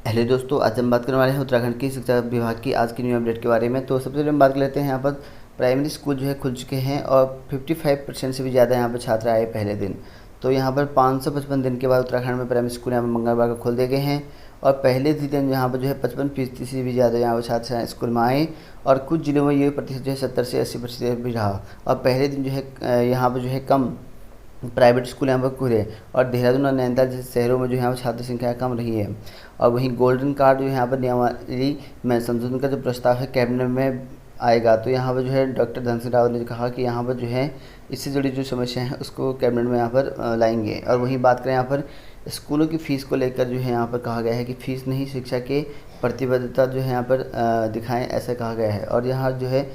Hello दोस्तों, आज हम बात करने वाले हैं उत्तराखंड की शिक्षा विभाग की आज की न्यू अपडेट के बारे में। तो सबसे पहले हम बात कर लेते हैं। यहाँ पर प्राइमरी स्कूल जो है खुल चुके हैं और 55% से भी ज़्यादा यहाँ पर छात्र आए पहले दिन। तो यहाँ पर 555 दिन के बाद उत्तराखंड में प्राइमरी स्कूल यहाँ पर मंगलवार को खोल दिए गए हैं और पहले ही दिन यहाँ पर जो है 55% से भी ज़्यादा यहाँ पर छात्र स्कूल में आए और कुछ जिलों में ये प्रतिशत जो है 70 से 80% भी रहा। और पहले दिन जो है यहाँ पर जो है कम प्राइवेट स्कूल यहाँ पर खुले और देहरादून और नैनीताल जैसे शहरों में जो यहाँ पर छात्र संख्या कम रही है। और वहीं गोल्डन कार्ड जो यहाँ पर नियमावली में संशोधन का जो प्रस्ताव है कैबिनेट में आएगा। तो यहाँ पर जो है डॉक्टर धन सिंह रावत ने कहा कि यहाँ पर जो है इससे जुड़ी जो समस्या है उसको कैबिनेट में यहाँ पर लाएंगे। और वहीं बात करें यहाँ पर स्कूलों की फ़ीस को लेकर जो है यहाँ पर कहा गया है कि फ़ीस नहीं, शिक्षा के प्रतिबद्धता जो है यहाँ पर दिखाएं, ऐसा कहा गया है। और यहाँ जो है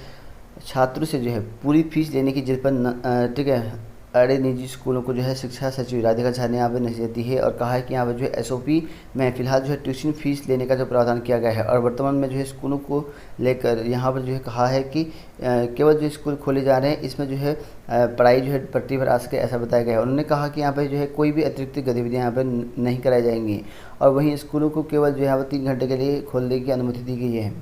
छात्रों से जो है पूरी फीस लेने की जिद पर ठीक है अड़े निजी स्कूलों को जो है शिक्षा सचिव राधिका झा ने यहाँ पर नसीहत दी है और कहा है कि यहाँ पर जो है एसओपी में फ़िलहाल जो है ट्यूशन फीस लेने का जो प्रावधान किया गया है। और वर्तमान में जो है स्कूलों को लेकर यहाँ पर जो है कहा है कि केवल जो स्कूल खोले जा रहे हैं इसमें जो है पढ़ाई जो है पट्टी पर आ सके, ऐसा बताया गया है। उन्होंने कहा कि यहाँ पर जो है कोई भी अतिरिक्त गतिविधियाँ यहाँ पर नहीं कराई जाएंगी और वहीं स्कूलों को केवल जो है यहाँ पर 3 घंटे के लिए खोलने की अनुमति दी गई है।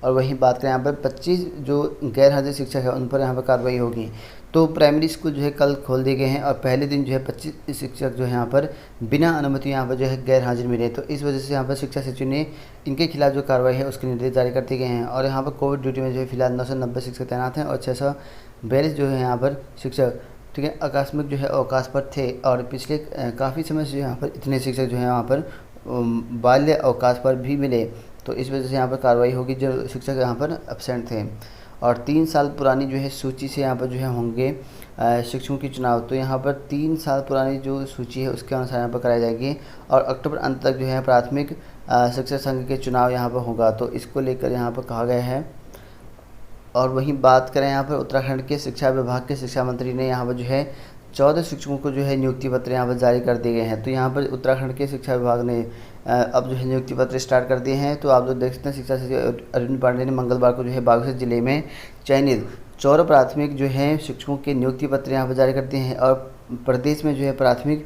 और वहीं बात करें यहाँ पर 25 जो गैर हाजिर शिक्षक है उन पर यहाँ पर कार्रवाई होगी। तो प्राइमरी स्कूल जो है कल खोल दिए गए हैं और पहले दिन जो है 25 शिक्षक जो है यहाँ पर बिना अनुमति यहाँ पर जो है गैर हाजिर मिले। तो इस वजह से यहाँ पर शिक्षा सचिव ने इनके खिलाफ जो कार्रवाई है उसके निर्देश जारी कर दिए गए हैं। और यहाँ पर कोविड ड्यूटी में जो है फिलहाल 990 शिक्षक तैनात हैं और 642 जो है यहाँ पर शिक्षक ठीक है आकस्मिक जो है अवकाश पर थे। और पिछले काफ़ी समय से यहाँ पर इतने शिक्षक जो है यहाँ पर बाल्य अवकाश पर भी मिले। तो इस वजह से यहाँ पर कार्रवाई होगी जो शिक्षक यहाँ पर एब्सेंट थे। और 3 साल पुरानी जो है सूची से यहाँ पर जो है होंगे शिक्षकों की चुनाव। तो यहाँ पर 3 साल पुरानी जो सूची है उसके अनुसार यहाँ पर कराई जाएगी और अक्टूबर अंत तक जो है प्राथमिक शिक्षक संघ के चुनाव यहाँ पर होगा। तो इसको लेकर यहाँ पर कहा गया है। और वहीं बात करें यहाँ पर उत्तराखंड के शिक्षा विभाग के शिक्षा मंत्री ने यहाँ पर जो है 14 शिक्षकों को जो है नियुक्ति पत्र यहाँ पर जारी कर दिए गए हैं। तो यहाँ पर उत्तराखंड के शिक्षा विभाग ने अब जो है नियुक्ति पत्र स्टार्ट कर दिए हैं। तो आप लोग देख सकते हैं शिक्षा सचिव अरविंद पांडे ने मंगलवार को जो है बागेश्वर जिले में चयनित 14 प्राथमिक जो है शिक्षकों के नियुक्ति पत्र यहाँ पर जारी कर दिए हैं। और प्रदेश में जो है प्राथमिक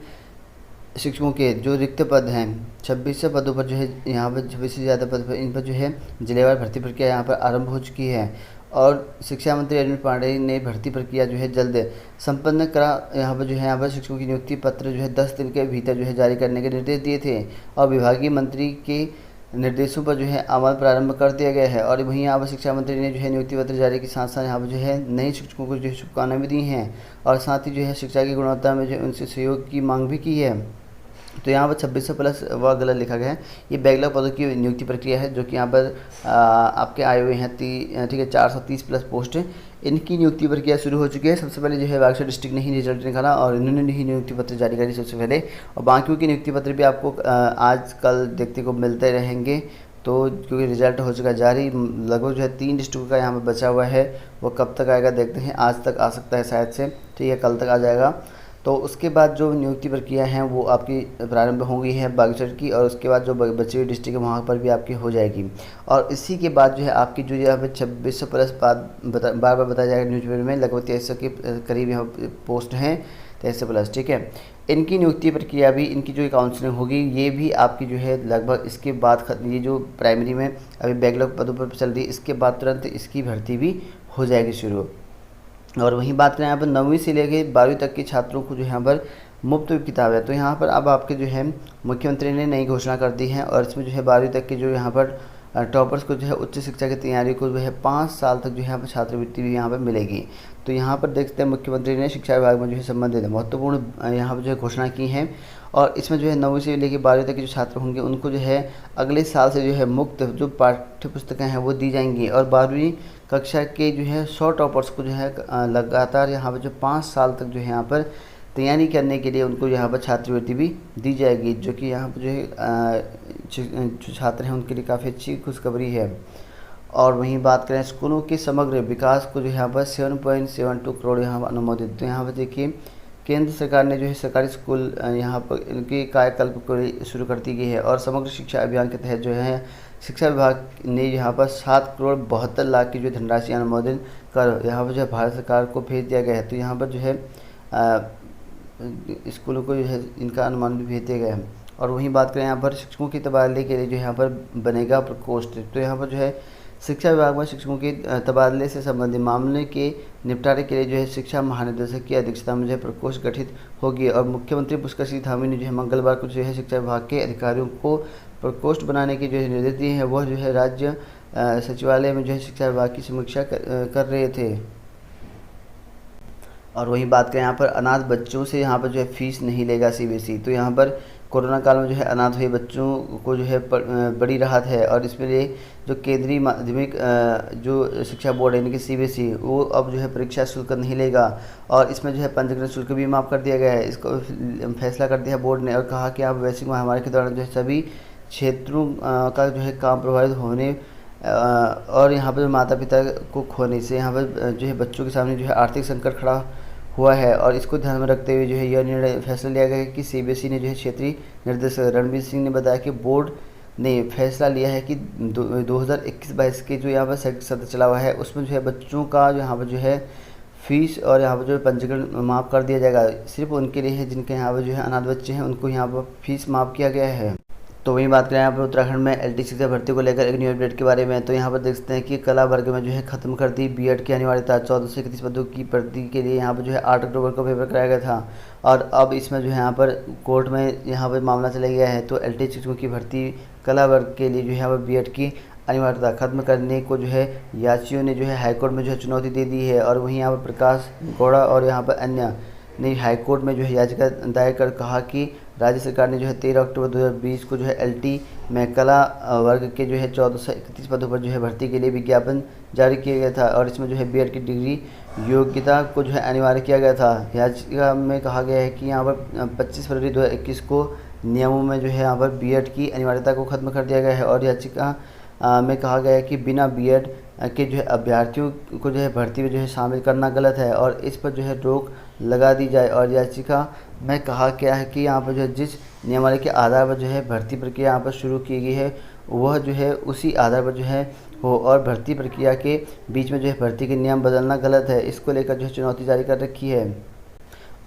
शिक्षकों के जो रिक्त पद हैं 26 पदों पर जो है यहाँ पर 26 से ज़्यादा पद पर इन पर जो है जिलेवार भर्ती प्रक्रिया यहाँ पर आरंभ हो चुकी है। और शिक्षा मंत्री अरविंद पांडेय ने भर्ती प्रक्रिया जो है जल्द संपन्न करा। यहाँ पर जो है यहाँ पर शिक्षकों की नियुक्ति पत्र जो है 10 दिन के भीतर जो है जारी करने के निर्देश दिए थे और विभागीय मंत्री के निर्देशों पर जो है अमल प्रारंभ कर दिया गया है। और वहीं यहाँ पर शिक्षा मंत्री ने जो है नियुक्ति पत्र जारी के साथ साथ यहाँ पर जो है नए शिक्षकों को जो है शुभकामनाएं भी दी हैं और साथ ही जो है शिक्षा की गुणवत्ता में जो उनसे सहयोग की मांग भी की है। तो यहाँ पर 2600 प्लस वह गलत लिखा गया है। ये बैकलॉग पदों की नियुक्ति प्रक्रिया है जो कि यहाँ पर आपके आए हुए हैं ठीक है 430 प्लस पोस्ट। इनकी नियुक्ति प्रक्रिया शुरू हो चुकी है। सबसे पहले जो है बागेश्वर डिस्ट्रिक्ट ने ही रिजल्ट निकाला और इन्होंने ही नियुक्ति पत्र जारी करी सबसे पहले और बाकियों की नियुक्ति पत्र भी आपको आज कल देखने को मिलते रहेंगे। तो क्योंकि रिजल्ट हो चुका है जारी, लगभग जो है 3 डिस्ट्रिक्ट का यहाँ पर बचा हुआ है। वो कब तक आएगा देखते हैं, आज तक आ सकता है शायद से, ठीक है कल तक आ जाएगा। तो उसके बाद जो नियुक्ति प्रक्रिया है वो आपकी प्रारंभ होगी है बागेश्वर की और उसके बाद जो बची हुई डिस्ट्रिक्ट है वहाँ पर भी आपकी हो जाएगी। और इसी के बाद जो है आपकी जो यहाँ पर 2600 प्लस बार बार बताया जाएगा न्यूज़पेपर में, लगभग 2300 के करीब यहाँ पोस्ट हैं 2300 प्लस, ठीक है। इनकी नियुक्ति प्रक्रिया भी, इनकी जो काउंसलिंग होगी ये भी आपकी जो है लगभग इसके बाद ये जो प्राइमरी में अभी बैकलॉग पदों पर चल रही है इसके बाद तुरंत इसकी भर्ती भी हो जाएगी शुरू। और वहीं बात करें यहाँ पर 9वीं से लेकर 12वीं तक के छात्रों को जो यहाँ पर मुफ्त किताब है। तो यहाँ पर अब आपके जो है मुख्यमंत्री ने नई घोषणा कर दी है और इसमें जो है 12वीं तक के जो यहाँ पर टॉपर्स को जो है उच्च शिक्षा की तैयारी को जो है 5 साल तक जो है यहाँ पर छात्रवृत्ति भी यहाँ पर मिलेगी। तो यहाँ पर देखते हैं मुख्यमंत्री ने शिक्षा विभाग में जो है संबंधित महत्वपूर्ण यहाँ पर जो है घोषणा की है। और इसमें जो है 9वीं से लेकर 12वीं तक के जो छात्र होंगे उनको जो है अगले साल से जो है मुफ्त जो पाठ्य पुस्तकें हैं वो दी जाएंगी। और 12वीं कक्षा के जो है 100 टॉपर्स को जो है लगातार यहाँ पर जो 5 साल तक जो है यहाँ पर तैयारी करने के लिए उनको यहाँ पर छात्रवृत्ति भी दी जाएगी, जो कि यहाँ पर जो है जो छात्र हैं उनके लिए काफ़ी अच्छी खुशखबरी है। और वहीं बात करें स्कूलों के समग्र विकास को जो यहाँ पर 7.72 करोड़ यहाँ पर अनुमोदित। तो यहाँ पर देखिए केंद्र सरकार ने जो है सरकारी स्कूल यहाँ पर इनके कायाकल्प को शुरू कर दी गई है और समग्र शिक्षा अभियान के तहत जो है शिक्षा विभाग ने यहाँ पर 7 करोड़ 72 लाख की जो धनराशि अनुमोदन कर यहाँ पर जो है भारत सरकार को भेज दिया गया है। तो यहाँ पर जो है स्कूलों को जो है इनका अनुमान भी भेज दिया गया है। और वहीं बात करें यहाँ पर शिक्षकों की तबादले के लिए जो यहाँ पर बनेगा प्रकोष्ठ। तो यहाँ पर जो है शिक्षा विभाग में शिक्षकों के तबादले से संबंधित मामले के निपटारे के लिए जो है शिक्षा महानिदेशक की अध्यक्षता में जो है प्रकोष्ठ गठित होगी। और मुख्यमंत्री पुष्कर सिंह धामी ने जो है मंगलवार को जो है शिक्षा विभाग के अधिकारियों को प्रकोष्ठ बनाने के जो है निर्देश दिए हैं। वह जो है राज्य सचिवालय में जो है शिक्षा विभाग की समीक्षा कर रहे थे। और वहीं बात करें यहाँ पर अनाथ बच्चों से यहाँ पर जो है फीस नहीं लेगा सीबीएसई। तो यहाँ पर कोरोना काल में जो है अनाथ हुए बच्चों को जो है बड़ी राहत है। और इसमें लिए जो केंद्रीय माध्यमिक जो शिक्षा बोर्ड है यानी कि सीबीएसई वो अब जो है परीक्षा शुल्क नहीं लेगा। और इसमें जो है पंजीकरण शुल्क भी माफ़ कर दिया गया है। इसको फैसला कर दिया बोर्ड ने और कहा कि आप वैश्विक महामारी के दौरान जो है सभी क्षेत्रों का जो है काम प्रभावित होने और यहाँ पर माता पिता को खोने से यहाँ पर जो है बच्चों के सामने जो है आर्थिक संकट खड़ा हुआ है। और इसको ध्यान में रखते हुए जो है यह निर्णय फैसला लिया गया है कि सीबीएसई ने जो है क्षेत्रीय निर्देशक रणबीर सिंह ने बताया कि बोर्ड ने फैसला लिया है कि 2021-22 के जो यहाँ पर सत्र चला हुआ है उसमें जो है बच्चों का जो यहाँ पर जो है फीस और यहाँ पर जो है पंजीकरण माफ़ कर दिया जाएगा। सिर्फ उनके लिए है जिनके यहाँ पर जो है अनाथ बच्चे हैं उनको यहाँ पर फीस माफ़ किया गया है। तो वहीं बात करें यहाँ पर उत्तराखंड में एलटीसी से भर्ती को लेकर एक न्यू अपडेट के बारे में। तो यहाँ पर देख सकते हैं कि कला वर्ग में जो है ख़त्म कर दी बीएड की अनिवार्यता। 14 से 31 पदों की भर्ती के लिए यहाँ पर जो है 8 अक्टूबर को पेपर कराया गया था और अब इसमें जो है यहाँ पर कोर्ट में यहाँ पर मामला चला गया है। तो एलटीसी शिक्षकों की भर्ती कला वर्ग के लिए जो है यहाँ पर बीएड की अनिवार्यता खत्म करने को जो है याचियों ने जो है हाईकोर्ट में जो है चुनौती दे दी है। और वहीं यहाँ पर प्रकाश गौड़ा और यहाँ पर अन्य ने हाईकोर्ट में जो है याचिका दायर कर कहा कि राज्य सरकार ने जो है 13 अक्टूबर 2020 को जो है एलटी में कला वर्ग के जो है 14 से 31 पदों पर जो है भर्ती के लिए विज्ञापन जारी किया गया था। और इसमें जो है बीएड की डिग्री योग्यता को जो है अनिवार्य किया गया था। याचिका में कहा गया है कि यहाँ पर 25 फरवरी 2021 को नियमों में जो है यहाँ पर बीएड की अनिवार्यता को खत्म कर दिया गया है। और याचिका में कहा गया है कि बिना बीएड के जो है अभ्यर्थियों को जो है भर्ती में जो है शामिल करना गलत है और इस पर जो है रोक लगा दी जाए। और याचिका में कहा गया है कि यहाँ पर जो है जिस नियमावली के आधार पर जो है भर्ती प्रक्रिया यहाँ पर शुरू की गई है वह जो है उसी आधार पर जो है हो और भर्ती प्रक्रिया के बीच में जो है भर्ती के नियम बदलना गलत है। इसको लेकर जो है चुनौती जारी कर रखी है।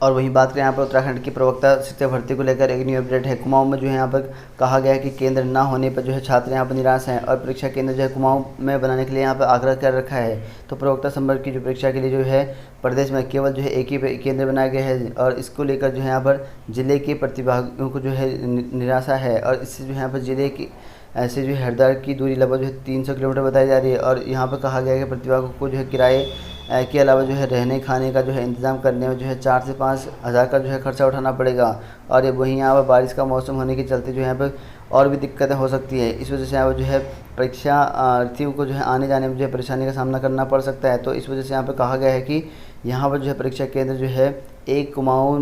और वहीं बात करें यहाँ पर उत्तराखंड की प्रवक्ता शिक्षक भर्ती को लेकर एक न्यू अपडेट है। कुमाऊं में जो है यहाँ पर कहा गया है कि केंद्र ना होने पर जो है छात्र यहाँ पर निराश हैं और परीक्षा केंद्र जो है कुमाऊं में बनाने के लिए यहाँ पर आग्रह कर रखा है। तो प्रवक्ता संवर्ग की जो परीक्षा के लिए जो है प्रदेश में केवल जो है एक ही केंद्र बनाया गया है और इसको लेकर जो है यहाँ पर जिले के प्रतिभागियों को जो है निराशा है। और इससे जो है यहाँ पर जिले की ऐसे जो है हरिद्वार की दूरी लगभग जो है 300 किलोमीटर बताई जा रही है। और यहाँ पर कहा गया है कि प्रतिभागियों को जो है किराए के अलावा जो है रहने खाने का जो है इंतज़ाम करने में जो है 4 से 5 हज़ार का जो है खर्चा उठाना पड़ेगा। और ये वहीं यहाँ पर बारिश का मौसम होने के चलते जो है यहाँ पर और भी दिक्कतें हो सकती है। इस वजह से यहाँ पर जो है परीक्षार्थियों को जो है आने जाने में जो है परेशानी का सामना करना पड़ सकता है। तो इस वजह से यहाँ पर कहा गया है कि यहाँ पर जो है परीक्षा केंद्र जो है एक कुमाऊं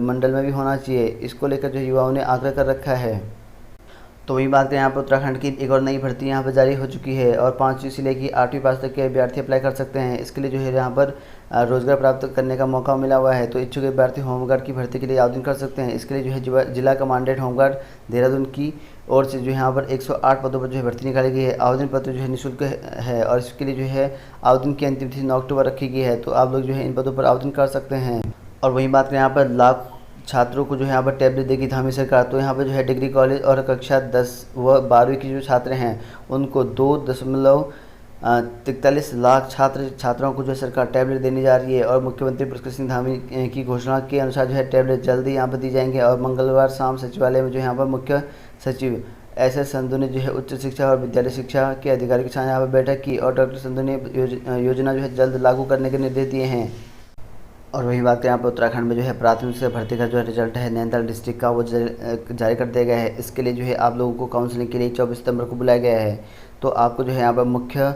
मंडल में भी होना चाहिए। इसको लेकर जो युवाओं ने आग्रह कर रखा है। तो वही बात है यहाँ पर उत्तराखंड की एक और नई भर्ती यहाँ पर जारी हो चुकी है और 5वीं से लेकर 8वीं पास तक के अभ्यर्थी अप्लाई कर सकते हैं। इसके लिए जो है यहाँ पर रोजगार प्राप्त करने का मौका मिला हुआ है। तो इच्छुक अभ्यर्थी होमगार्ड की भर्ती के लिए आवेदन कर सकते हैं। इसके लिए जो है जिला कमांडेंट होमगार्ड देहरादून की ओर से जो है यहाँ पर 108 पदों पर जो है भर्ती निकाली गई है। आवेदन पत्र जो है निःशुल्क है और इसके लिए जो है आवेदन की अंतिम तिथि 9 अक्टूबर रखी गई है। तो आप लोग जो है इन पदों पर आवेदन कर सकते हैं। और वहीं बात करें यहाँ पर लाख छात्रों को जो है यहाँ पर टैबलेट देगी धामी सरकार। तो यहाँ पर जो है डिग्री कॉलेज और कक्षा 10 व 12वीं के जो छात्र हैं उनको 2.43 लाख छात्राओं को जो है सरकार टैबलेट देने जा रही है। और मुख्यमंत्री पुष्कर सिंह धामी की घोषणा के अनुसार जो है टैबलेट जल्दी यहाँ पर दी जाएंगे। और मंगलवार शाम सचिवालय में जो यहाँ पर मुख्य सचिव एस संधू ने जो है उच्च शिक्षा और विद्यालय शिक्षा के अधिकारी के साथ यहाँ पर बैठक की और डॉक्टर संधू ने योजना जो है जल्द लागू करने के निर्देश दिए हैं। और वही बात यहाँ पर उत्तराखंड में जो है प्राथमिक से भर्ती का जो है रिजल्ट है नैनीताल डिस्ट्रिक्ट का वो जारी कर दिया गया है। इसके लिए जो है आप लोगों को काउंसलिंग के लिए 24 सितंबर को बुलाया गया है। तो आपको जो है यहाँ पर मुख्य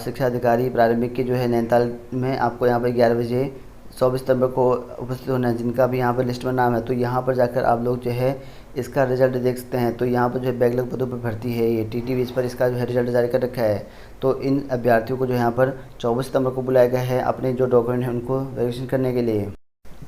शिक्षा अधिकारी प्रारंभिक के जो है नैनीताल में आपको यहाँ पर 11 बजे 24 सितंबर को उपस्थित होना है। जिनका भी यहाँ पर लिस्ट में नाम है तो यहाँ पर जाकर आप लोग जो है इसका रिजल्ट देख सकते हैं। तो यहाँ पर जो है बैकलॉग पदों पर भर्ती है ये टीटीवीज पर इसका जो है रिजल्ट जारी कर रखा है। तो इन अभ्यर्थियों को जो है यहाँ पर 24 सितंबर को बुलाया गया है अपने जो डॉक्यूमेंट हैं उनको वेरिफिकेशन करने के लिए।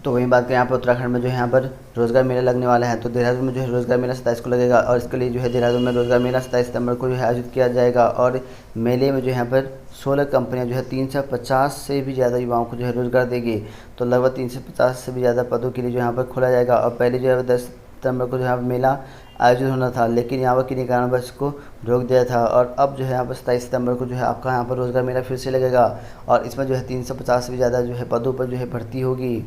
तो वहीं बात करें यहाँ पर उत्तराखंड में जो है यहाँ पर रोजगार मेला लगने वाला है। तो देहरादून में जो है रोजगार मेला 27 को लगेगा और इसके लिए जो है देहरादून में रोजगार मेला 27 सितंबर को जो है आयोजित किया जाएगा। और मेले में जो है यहाँ पर 16 कंपनियां जो है 350 से भी ज़्यादा युवाओं को जो है रोजगार देगी। तो लगभग 350 से भी ज़्यादा पदों के लिए जो यहाँ पर खोला जाएगा। और पहले जो है सितंबर को जो है मेला आयोजित होना था, लेकिन यहाँ पर किन्हीं कारणवश इसको रोक दिया था। और अब जो है यहाँ पर 27 सितंबर को जो है आपका यहाँ पर रोज़गार मेला फिर से लगेगा और इसमें जो है 350 से भी ज़्यादा जो है पदों पर जो है भर्ती होगी।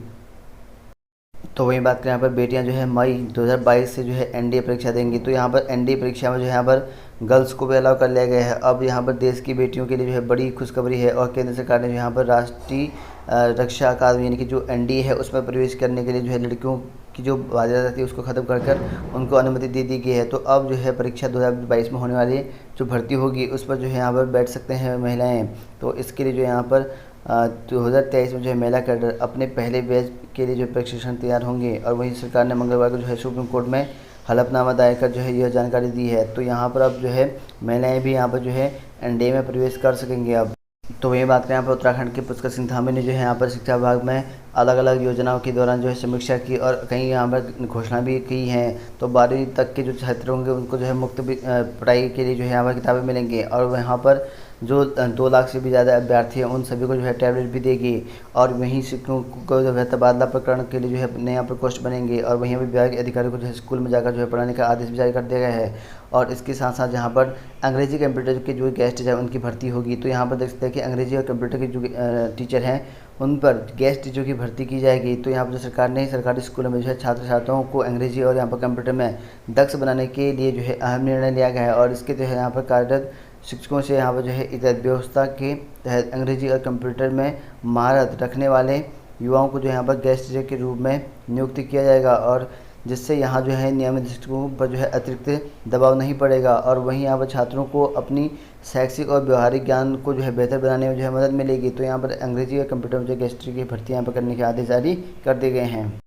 तो वहीं बात करें यहाँ पर बेटियां जो है मई 2022 से जो है एनडीए परीक्षा देंगी। तो यहाँ पर एनडीए परीक्षा में जो है यहाँ पर गर्ल्स को भी अलाउ कर लिया गया है। अब यहाँ पर देश की बेटियों के लिए जो है बड़ी खुशखबरी है और केंद्र सरकार ने जो यहाँ पर राष्ट्रीय रक्षा अकादमी यानी कि जो एनडीए है उसमें प्रवेश करने के लिए जो है लड़कियों की जो बाध्यता थी उसको ख़त्म कर उनको अनुमति दे दी गई है। तो अब जो है परीक्षा 2022 में होने वाली जो भर्ती होगी उस पर जो है यहाँ पर बैठ सकते हैं महिलाएँ। तो इसके लिए जो यहाँ पर 2023 में जो है महिला कैडर अपने पहले बैच के लिए जो प्रशिक्षण तैयार होंगे। और वहीं सरकार ने मंगलवार को जो है सुप्रीम कोर्ट में हलफनामा दायर कर जो है यह जानकारी दी है। तो यहाँ पर अब जो है महिलाएं भी यहाँ पर जो है एनडीए में प्रवेश कर सकेंगे अब। तो वही बात करें यहाँ पर उत्तराखंड के पुष्कर सिंह धामी ने जो है यहाँ पर शिक्षा विभाग में अलग अलग योजनाओं के दौरान जो है समीक्षा की और कई यहाँ पर घोषणा भी की हैं। तो 12वीं तक के जो छात्र होंगे उनको जो है मुफ्त पढ़ाई के लिए जो है यहाँ पर किताबें मिलेंगी और वहाँ पर जो 2 लाख से भी ज़्यादा अभ्यर्थी हैं उन सभी को जो है टैबलेट भी देगी। और वहीं शिक्षकों को जो है तबादला प्रकरण के लिए जो है नया प्रकोष्ठ बनेंगे और वहीं विभाग के अधिकारियों को जो है स्कूल में जाकर जो है पढ़ाने का आदेश भी जारी कर दिया गया है। और इसके साथ साथ यहाँ पर अंग्रेजी कंप्यूटर के जो गेस्ट है उनकी भर्ती होगी। तो यहाँ पर देख सकते हैं कि अंग्रेजी और कंप्यूटर के जो टीचर हैं उन पर गेस्ट टीचर की भर्ती की जाएगी। तो यहाँ पर जो सरकार ने सरकारी स्कूलों में जो है छात्र छात्राओं को अंग्रेजी और यहाँ पर कंप्यूटर में दक्ष बनाने के लिए जो है अहम निर्णय लिया गया है। और इसके जो है यहाँ पर कार्यरत शिक्षकों से यहाँ पर जो है इस व्यवस्था के तहत अंग्रेजी और कंप्यूटर में महारत रखने वाले युवाओं को जो यहाँ पर गेस्ट टीचर के रूप में नियुक्त किया जाएगा और जिससे यहाँ जो है नियमित शिक्षकों पर जो है अतिरिक्त दबाव नहीं पड़ेगा। और वहीं यहाँ पर छात्रों को अपनी शैक्षिक और व्यवहारिक ज्ञान को जो है बेहतर बनाने में जो है मदद मिलेगी। तो यहाँ पर अंग्रेजी और कंप्यूटर में जो गेस्ट टीचर की भर्ती यहाँ पर करने के आदेश जारी कर दिए गए हैं।